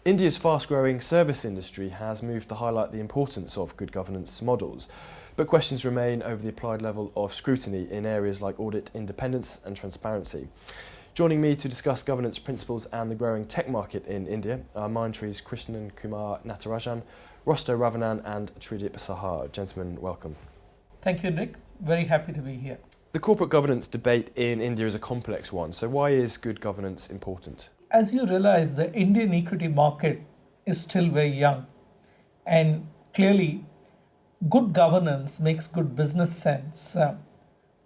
India's fast-growing service industry has moved to highlight the importance of good governance models, but questions remain over the applied level of scrutiny in areas like audit independence and transparency. Joining me to discuss governance principles and the growing tech market in India are Mindtree's Krishnakumar Natarajan, Rostow Ravanan and Tridip Saha. Gentlemen, welcome. Thank you, Nick. Very happy to be here. The corporate governance debate in India is a complex one, so why is good governance important? As you realize, the Indian equity market is still very young, and clearly good governance makes good business sense,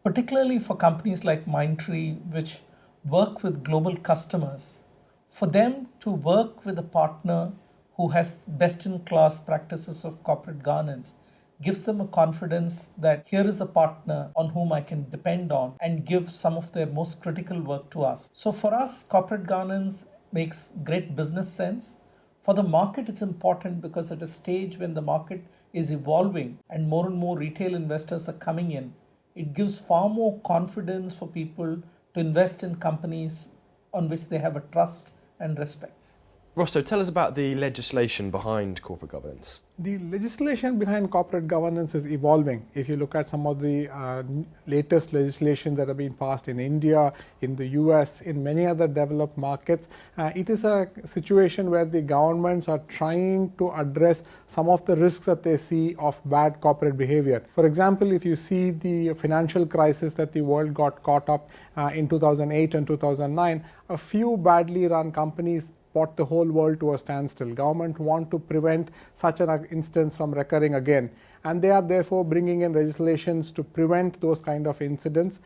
particularly for companies like Mindtree, which work with global customers. For them to work with a partner who has best-in-class practices of corporate governance gives them a confidence that here is a partner on whom I can depend on and give some of their most critical work to us. So for us, corporate governance makes great business sense. For the market, it's important because at a stage when the market is evolving and more retail investors are coming in, it gives far more confidence for people to invest in companies on which they have a trust and respect. Rostow, tell us about the legislation behind corporate governance. The legislation behind corporate governance is evolving. If you look at some of the latest legislation that have been passed in India, in the US, in many other developed markets, it is a situation where the governments are trying to address some of the risks that they see of bad corporate behavior. For example, if you see the financial crisis that the world got caught up in 2008 and 2009, a few badly run companies brought the whole world to a standstill. Government want to prevent such an instance from recurring again, and they are therefore bringing in legislations to prevent those kind of incidents.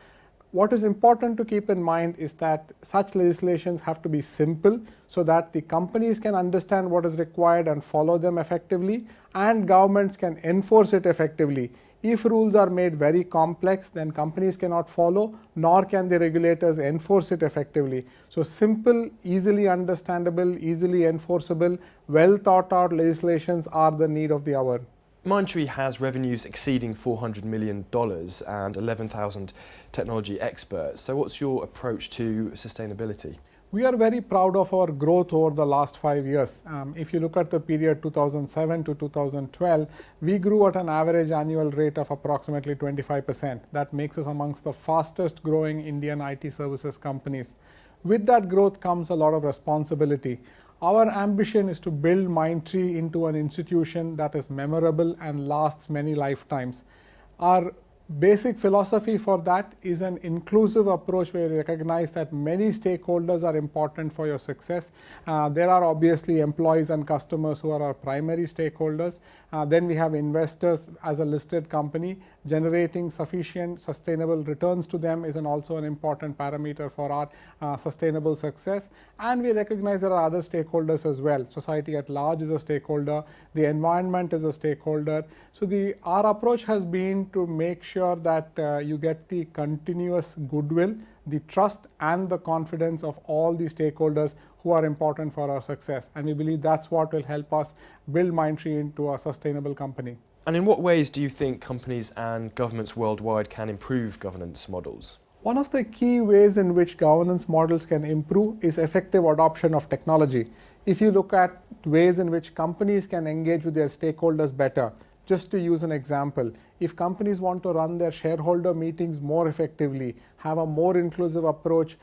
What is important to keep in mind is that such legislations have to be simple so that the companies can understand what is required and follow them effectively, and governments can enforce it effectively. If rules are made very complex, then companies cannot follow, nor can the regulators enforce it effectively. So simple, easily understandable, easily enforceable, well thought out legislations are the need of the hour. Mindtree has revenues exceeding $400 million and 11,000 technology experts. So what's your approach to sustainability? We are very proud of our growth over the last 5 years. If you look at the period 2007 to 2012, we grew at an average annual rate of approximately 25%. That makes us amongst the fastest growing Indian IT services companies. With that growth comes a lot of responsibility. Our ambition is to build Mindtree into an institution that is memorable and lasts many lifetimes. Our basic philosophy for that is an inclusive approach where we recognize that many stakeholders are important for your success. There are obviously employees and customers who are our primary stakeholders. Then we have investors as a listed company. Generating sufficient sustainable returns to them is also an important parameter for our sustainable success. And we recognize there are other stakeholders as well. Society at large is a stakeholder. The environment is a stakeholder. So our approach has been to make sure that you get the continuous goodwill, the trust and the confidence of all the stakeholders who are important for our success. And we believe that's what will help us build Mindtree into a sustainable company. And in what ways do you think companies and governments worldwide can improve governance models? One of the key ways in which governance models can improve is effective adoption of technology. If you look at ways in which companies can engage with their stakeholders better, just to use an example, if companies want to run their shareholder meetings more effectively, have a more inclusive approach,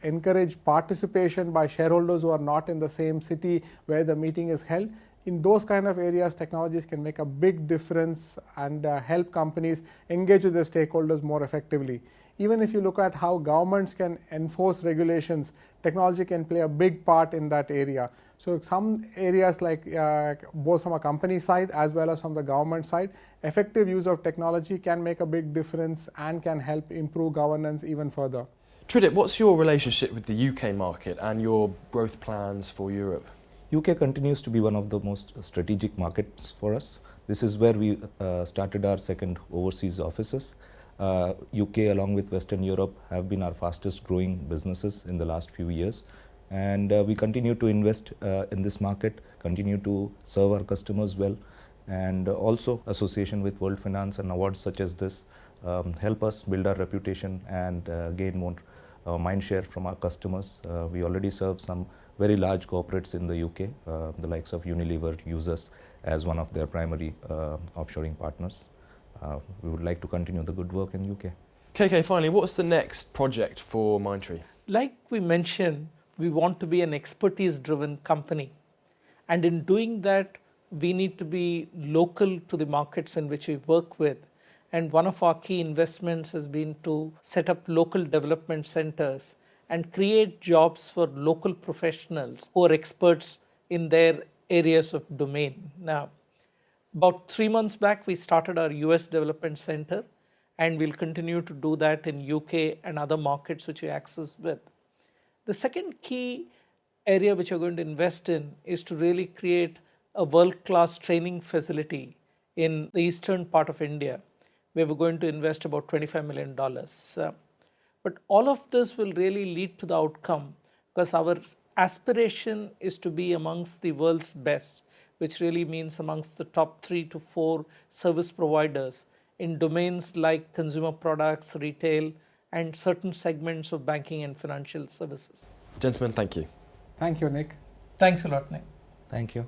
encourage participation by shareholders who are not in the same city where the meeting is held, in those kind of areas, technologies can make a big difference and help companies engage with their stakeholders more effectively. Even if you look at how governments can enforce regulations, technology can play a big part in that area. So some areas like both from a company side as well as from the government side, effective use of technology can make a big difference and can help improve governance even further. Tridip, what's your relationship with the UK market and your growth plans for Europe? UK continues to be one of the most strategic markets for us. This is where we started our second overseas offices. UK along with Western Europe have been our fastest growing businesses in the last few years. And we continue to invest in this market, continue to serve our customers well, and also association with World Finance and awards such as this help us build our reputation and gain more mind share from our customers. We already serve some very large corporates in the UK, the likes of Unilever, use us as one of their primary offshoring partners. We would like to continue the good work in UK. KK, finally, what's the next project for Mindtree? Like we mentioned, we want to be an expertise-driven company. And in doing that, we need to be local to the markets in which we work with. And one of our key investments has been to set up local development centers and create jobs for local professionals who are experts in their areas of domain. Now, about 3 months back, we started our US Development Center, and we'll continue to do that in UK and other markets which we access with. The second key area which we're going to invest in is to really create a world-class training facility in the eastern part of India, where we're going to invest about $25 million. But all of this will really lead to the outcome because our aspiration is to be amongst the world's best, which really means amongst the top 3 to 4 service providers in domains like consumer products, retail, and certain segments of banking and financial services. Gentlemen, thank you. Thank you, Nick. Thanks a lot, Nick. Thank you.